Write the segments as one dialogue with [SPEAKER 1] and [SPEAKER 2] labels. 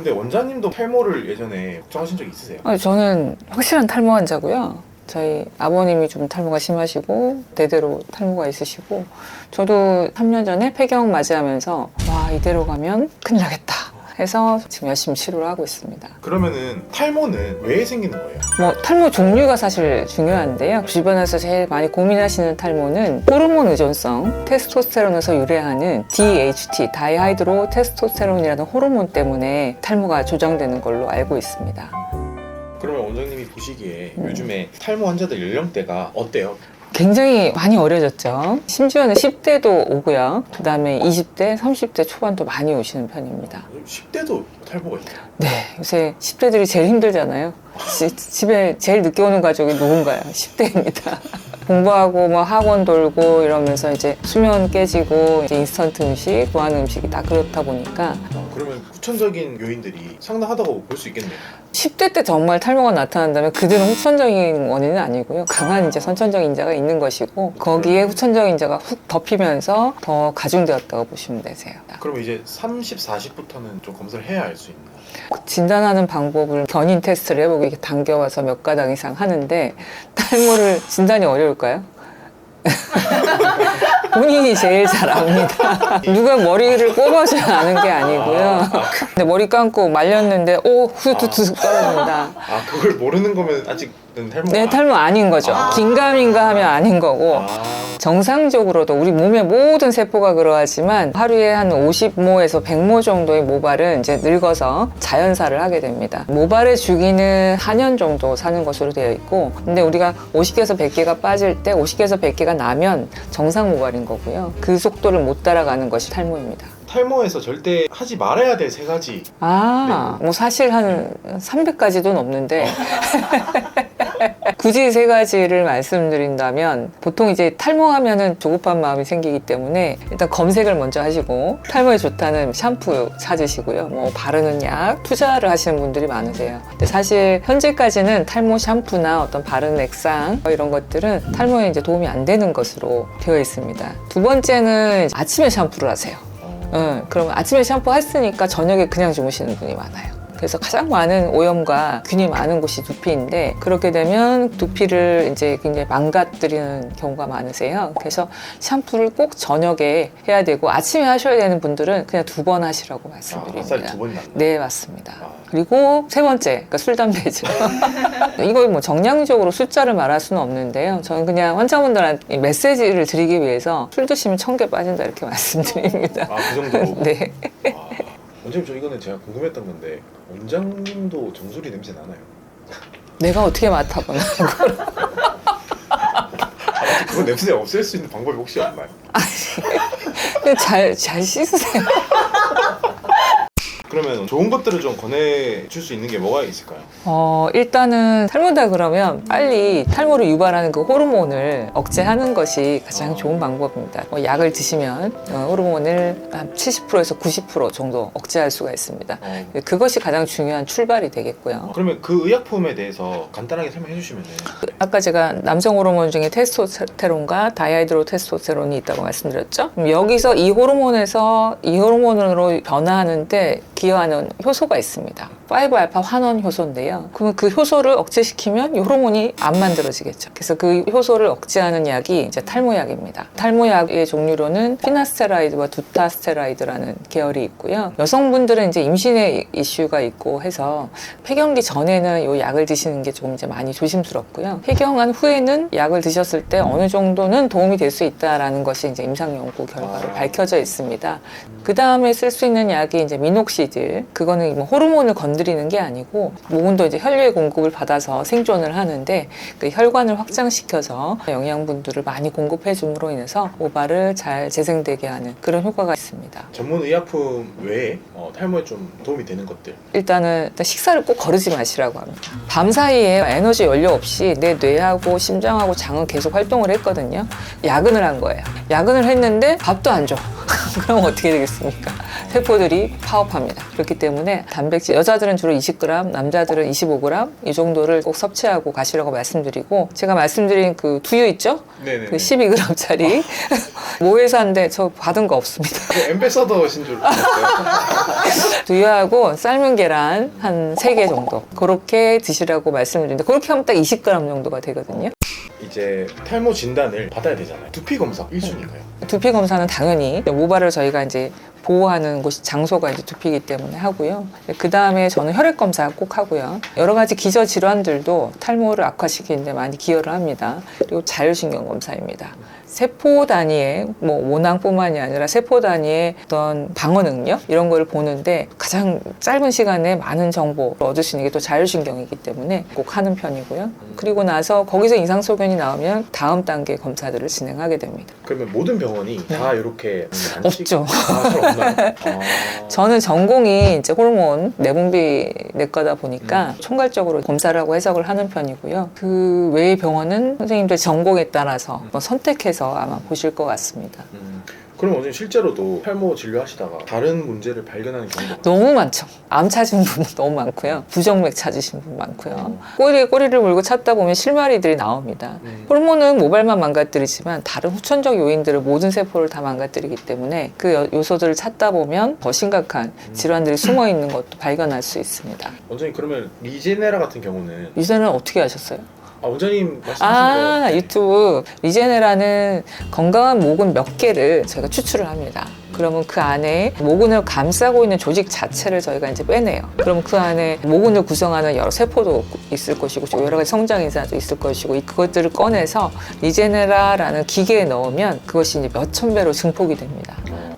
[SPEAKER 1] 근데 원장님도 탈모를 예전에 걱정하신 적 있으세요?
[SPEAKER 2] 저는 확실한 탈모 환자고요. 저희 아버님이 좀 탈모가 심하시고 대대로 탈모가 있으시고 저도 3년 전에 폐경 맞이하면서 와 이대로 가면 큰일 나겠다 해서 지금 열심히 치료를 하고 있습니다.
[SPEAKER 1] 그러면은 탈모는 왜 생기는 거예요?
[SPEAKER 2] 탈모 종류가 사실 중요한데요. 주변에서 제일 많이 고민하시는 탈모는 호르몬 의존성, 테스토스테론에서 유래하는 DHT, 다이하이드로 테스토스테론이라는 호르몬 때문에 탈모가 조장되는 걸로 알고 있습니다.
[SPEAKER 1] 그러면 원장님이 보시기에 요즘에 탈모 환자들 연령대가 어때요?
[SPEAKER 2] 굉장히 많이 어려졌죠. 심지어는 10대도 오고요. 그 다음에 20대, 30대 초반도 많이 오시는 편입니다.
[SPEAKER 1] 10대도 탈모가 있어요?
[SPEAKER 2] 네, 요새 10대들이 제일 힘들잖아요. 집에 제일 늦게 오는 가족이 누군가요? 10대입니다. 공부하고 학원 돌고 이러면서 이제 수면 깨지고 이제 인스턴트 음식, 좋아하는 음식이 다 그렇다 보니까
[SPEAKER 1] 그러면 후천적인 요인들이 상당하다고 볼 수 있겠네요.
[SPEAKER 2] 10대 때 정말 탈모가 나타난다면 그들은 후천적인 원인은 아니고요. 강한 이제 선천적인 인자가 있는 것이고 거기에 후천적인 인자가 훅 덮이면서 더 가중되었다고 보시면 되세요.
[SPEAKER 1] 그러면 이제 30, 40부터는 좀 검사를 해야 알 수 있나요?
[SPEAKER 2] 진단하는 방법을 견인 테스트를 해보고 이렇게 당겨와서 몇 가닥 이상 하는데 탈모를 진단이 어려울까요? 본인이 제일 잘 압니다. 누가 머리를 뽑아줘야 아는 게 아니고요. 근데 머리 감고 말렸는데 후두둑 떨어진다.
[SPEAKER 1] 그걸 모르는 거면 아직은 탈모가
[SPEAKER 2] 네, 탈모 아닌 거죠. 긴가민가 하면 아닌 거고 정상적으로도 우리 몸의 모든 세포가 그러하지만 하루에 한 50모에서 100모 정도의 모발은 이제 늙어서 자연사를 하게 됩니다. 모발의 주기는 4년 정도 사는 것으로 되어 있고 근데 우리가 50개에서 100개가 빠질 때 50개에서 100개가 나면 정상 모발인 거고요. 그 속도를 못 따라가는 것이 탈모입니다.
[SPEAKER 1] 탈모에서 절대 하지 말아야 될 3가지.
[SPEAKER 2] 사실 한 300가지도 넘는데 굳이 3가지를 말씀드린다면 보통 이제 탈모하면은 조급한 마음이 생기기 때문에 일단 검색을 먼저 하시고 탈모에 좋다는 샴푸 찾으시고요. 바르는 약 투자를 하시는 분들이 많으세요. 근데 사실 현재까지는 탈모 샴푸나 어떤 바르는 액상 이런 것들은 탈모에 이제 도움이 안 되는 것으로 되어 있습니다. 두 번째는 아침에 샴푸를 하세요. 그럼 아침에 샴푸 했으니까 저녁에 그냥 주무시는 분이 많아요. 그래서 가장 많은 오염과 균이 많은 곳이 두피인데 그렇게 되면 두피를 이제 굉장히 망가뜨리는 경우가 많으세요. 그래서 샴푸를 꼭 저녁에 해야 되고 아침에 하셔야 되는 분들은 그냥 2번 하시라고 말씀드립니다.
[SPEAKER 1] 한 살 2번 낫나?
[SPEAKER 2] 네, 맞습니다. 그리고 3번째, 그러니까 술, 담배죠. 이걸 정량적으로 숫자를 말할 수는 없는데요. 저는 그냥 환자분들한테 메시지를 드리기 위해서 술 드시면 1000개 빠진다 이렇게 말씀드립니다.
[SPEAKER 1] 그 정도로?
[SPEAKER 2] 네.
[SPEAKER 1] 원장님, 저 이거는 제가 궁금했던 건데 원장님도 정수리 냄새 나나요?
[SPEAKER 2] 내가 어떻게 맡아보나.
[SPEAKER 1] 그거 냄새 없앨 수 있는 방법이 혹시 없나요?
[SPEAKER 2] 잘 씻으세요.
[SPEAKER 1] 그러면 좋은 것들을 좀 권해줄 수 있는 게 뭐가 있을까요?
[SPEAKER 2] 일단은 탈모다 그러면 빨리 탈모를 유발하는 그 호르몬을 억제하는 것이 가장 좋은 방법입니다. 약을 드시면 호르몬을 한 70%에서 90% 정도 억제할 수가 있습니다. 그것이 가장 중요한 출발이 되겠고요.
[SPEAKER 1] 그러면 그 의약품에 대해서 간단하게 설명해 주시면은.
[SPEAKER 2] 아까 제가 남성 호르몬 중에 테스토스테론과 다이하이드로 테스토스테론이 있다고 말씀드렸죠. 그럼 여기서 이 호르몬에서 이 호르몬으로 변화하는데 기여하는 효소가 있습니다. 5알파 환원 효소인데요. 그러면 그 효소를 억제시키면 이 호르몬이 안 만들어지겠죠. 그래서 그 효소를 억제하는 약이 이제 탈모약입니다. 탈모약의 종류로는 피나스테라이드와 두타스테라이드라는 계열이 있고요. 여성분들은 이제 임신의 이슈가 있고 해서 폐경기 전에는 이 약을 드시는 게 조금 이제 많이 조심스럽고요. 폐경한 후에는 약을 드셨을 때 어느 정도는 도움이 될 수 있다라는 것이 이제 임상 연구 결과로 밝혀져 있습니다. 그 다음에 쓸 수 있는 약이 이제 미녹시딜. 그거는 호르몬을 건드리는 게 아니고 몸도 이제 혈류의 공급을 받아서 생존을 하는데 그 혈관을 확장시켜서 영양분들을 많이 공급해 줌으로 인해서 모발을 잘 재생되게 하는 그런 효과가 있습니다.
[SPEAKER 1] 전문 의약품 외에 탈모에 좀 도움이 되는 것들.
[SPEAKER 2] 일단 식사를 꼭 거르지 마시라고 합니다. 밤 사이에 에너지 연료 없이 내 뇌하고 심장하고 장은 계속 활동을 했거든요. 야근을 한 거예요. 야근을 했는데 밥도 안 줘. 그럼 어떻게 되겠습니까? 세포들이 파업합니다. 그렇기 때문에 단백질, 여자들은 주로 20g, 남자들은 25g 이 정도를 꼭 섭취하고 가시라고 말씀드리고, 제가 말씀드린 그 두유 있죠?
[SPEAKER 1] 네네.
[SPEAKER 2] 그 12g짜리 모회사인데 저 받은 거 없습니다.
[SPEAKER 1] 엠베서더신 줄 알았어요.
[SPEAKER 2] 두유하고 삶은 계란 한 3개 정도 그렇게 드시라고 말씀드리는데, 그렇게 하면 딱 20g 정도가 되거든요.
[SPEAKER 1] 이제 탈모 진단을 받아야 되잖아요. 두피 검사 1순위인가요?
[SPEAKER 2] 두피 검사는 당연히 모발을 저희가 이제 보호하는 곳이, 장소가 이제 두피이기 때문에 하고요. 그 다음에 저는 혈액 검사 꼭 하고요. 여러 가지 기저 질환들도 탈모를 악화시키는데 많이 기여를 합니다. 그리고 자율신경 검사입니다. 세포 단위의 뭐 모낭뿐만이 아니라 세포 단위의 어떤 방어 능력 이런 걸 보는데 가장 짧은 시간에 많은 정보를 얻을 수 있는 게 또 자율신경이기 때문에 꼭 하는 편이고요. 그리고 나서 거기서 이상소견이 나오면 다음 단계 검사들을 진행하게 됩니다.
[SPEAKER 1] 그러면 모든 병원이 다 이렇게
[SPEAKER 2] 없죠.
[SPEAKER 1] 잘 없나요?
[SPEAKER 2] 저는 전공이 이제 호르몬 내분비 내과다 보니까 총괄적으로 검사라고 해석을 하는 편이고요. 그 외의 병원은 선생님들 전공에 따라서 뭐 선택해서 아마 보실 것 같습니다.
[SPEAKER 1] 그럼 원장님 실제로도 탈모 진료하시다가 다른 문제를 발견하는 경우가
[SPEAKER 2] 너무 많죠. 암 찾은 분은 너무 많고요. 부정맥 찾으신 분 많고요. 꼬리를 물고 찾다 보면 실마리들이 나옵니다. 호르몬은 모발만 망가뜨리지만 다른 후천적 요인들을, 모든 세포를 다 망가뜨리기 때문에 그 요소들을 찾다 보면 더 심각한 질환들이 숨어 있는 것도 발견할 수 있습니다.
[SPEAKER 1] 원장님 그러면 리제네라 같은 경우는
[SPEAKER 2] 유전은 어떻게 하셨어요?
[SPEAKER 1] 원장님 말씀하신 거
[SPEAKER 2] 유튜브 리제네라는 건강한 모근 몇 개를 저희가 추출을 합니다. 그러면 그 안에 모근을 감싸고 있는 조직 자체를 저희가 이제 빼내요. 그럼 그 안에 모근을 구성하는 여러 세포도 있을 것이고 여러 가지 성장 인자도 있을 것이고, 그것들을 꺼내서 리제네라라는 기계에 넣으면 그것이 이제 몇천 배로 증폭이 됩니다.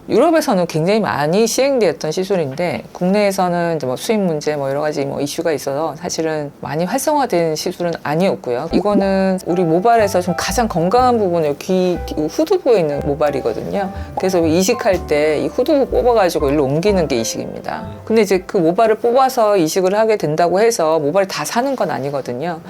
[SPEAKER 2] 유럽에서는 굉장히 많이 시행되었던 시술인데 국내에서는 이제 뭐 수입 문제 뭐 여러 가지 뭐 이슈가 있어서 사실은 많이 활성화된 시술은 아니었고요. 이거는 우리 모발에서 좀 가장 건강한 부분을 귀 후두부에 있는 모발이거든요. 그래서 이식할 때 이 후두부 뽑아가지고 일로 옮기는 게 이식입니다. 근데 이제 그 모발을 뽑아서 이식을 하게 된다고 해서 모발이 다 사는 건 아니거든요.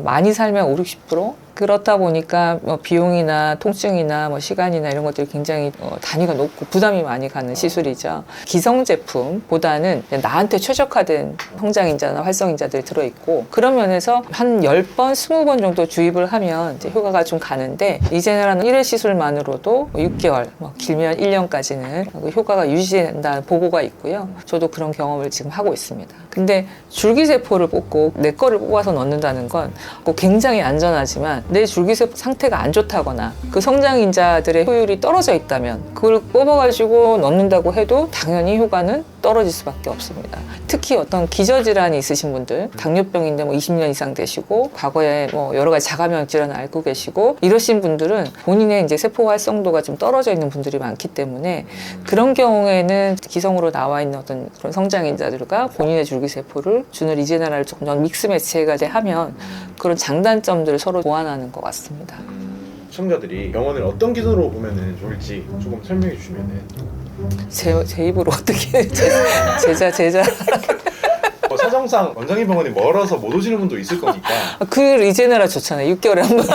[SPEAKER 2] 많이 살면 5, 60%? 그렇다 보니까 뭐 비용이나 통증이나 뭐 시간이나 이런 것들이 굉장히 단위가 높고 부담이 많이 가는 시술이죠. 기성 제품보다는 나한테 최적화된 성장인자나 활성인자들이 들어있고, 그런 면에서 한 10번, 20번 정도 주입을 하면 이제 효과가 좀 가는데, 리제네라는 1회 시술만으로도 6개월, 뭐 길면 1년까지는 효과가 유지된다는 보고가 있고요. 저도 그런 경험을 지금 하고 있습니다. 근데 줄기세포를 뽑고 내 거를 뽑아서 넣는다는 건 굉장히 안전하지만 내 줄기세포 상태가 안 좋다거나 그 성장인자들의 효율이 떨어져 있다면 그걸 뽑아가지고 넣는다고 해도 당연히 효과는 떨어질 수밖에 없습니다. 특히 어떤 기저질환이 있으신 분들, 당뇨병인데 뭐 20년 이상 되시고 과거에 뭐 여러 가지 자가면역 질환을 앓고 계시고 이러신 분들은 본인의 이제 세포 활성도가 좀 떨어져 있는 분들이 많기 때문에 그런 경우에는 기성으로 나와 있는 어떤 그런 성장인자들과 본인의 줄기세포를 주는 리제네라를 조금 더 믹스 매치가 하면 그런 장단점들을 서로 보완하는 것 같습니다.
[SPEAKER 1] 시청자들이 병원을 어떤 기준으로 보면 좋을지 조금 설명해 주시면은.
[SPEAKER 2] 제 입으로 어떻게 제자
[SPEAKER 1] 사정상 원장님 병원이 멀어서 못 오시는 분도 있을 거니까
[SPEAKER 2] 그 리제네라 좋잖아요. 6개월에 한 번.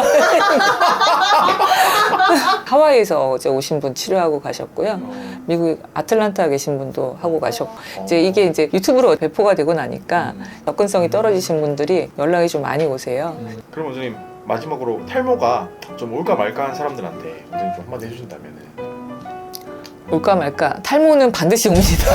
[SPEAKER 2] 하와이에서 어제 오신 분 치료하고 가셨고요. 미국 아틀란타 계신 분도 하고 가셨고, 이제 이게 이제 유튜브로 배포가 되고 나니까 접근성이 떨어지신 분들이 연락이 좀 많이 오세요.
[SPEAKER 1] 그럼 원장님 마지막으로 탈모가 좀 올까 말까 한 사람들한테 원장님 좀 한마디 해주신다면은.
[SPEAKER 2] 올까 말까, 탈모는 반드시 옵니다.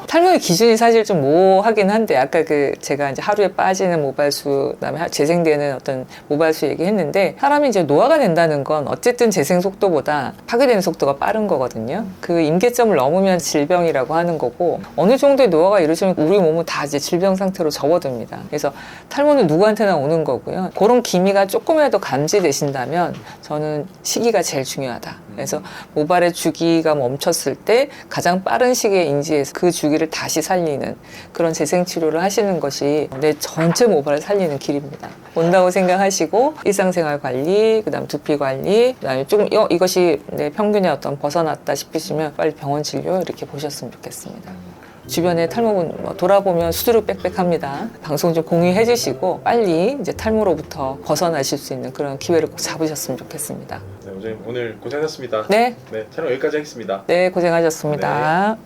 [SPEAKER 2] 탈모의 기준이 사실 좀 모호하긴 한데, 아까 제가 이제 하루에 빠지는 모발수, 그다음에 재생되는 어떤 모발수 얘기했는데, 사람이 이제 노화가 된다는 건 어쨌든 재생 속도보다 파괴되는 속도가 빠른 거거든요. 그 임계점을 넘으면 질병이라고 하는 거고, 어느 정도의 노화가 이루어지면 우리 몸은 다 이제 질병 상태로 접어듭니다. 그래서 탈모는 누구한테나 오는 거고요. 그런 기미가 조금이라도 감지되신다면 저는 시기가 제일 중요하다. 그래서 모발의 주기가 멈췄을 때 가장 빠른 시기에 인지해서 그 주기를 다시 살리는 그런 재생 치료를 하시는 것이 내 전체 모발을 살리는 길입니다. 온다고 생각하시고 일상생활 관리, 그다음 두피 관리, 그다음에 조금 이것이 내 평균에 어떤 벗어났다 싶으시면 빨리 병원 진료 이렇게 보셨으면 좋겠습니다. 주변에 탈모분 돌아보면 수두룩 빽빽합니다. 방송 좀 공유해 주시고 빨리 이제 탈모로부터 벗어나실 수 있는 그런 기회를 꼭 잡으셨으면 좋겠습니다.
[SPEAKER 1] 네, 원장님 오늘 고생하셨습니다.
[SPEAKER 2] 네,
[SPEAKER 1] 네, 촬영 여기까지 하겠습니다.
[SPEAKER 2] 네 고생하셨습니다.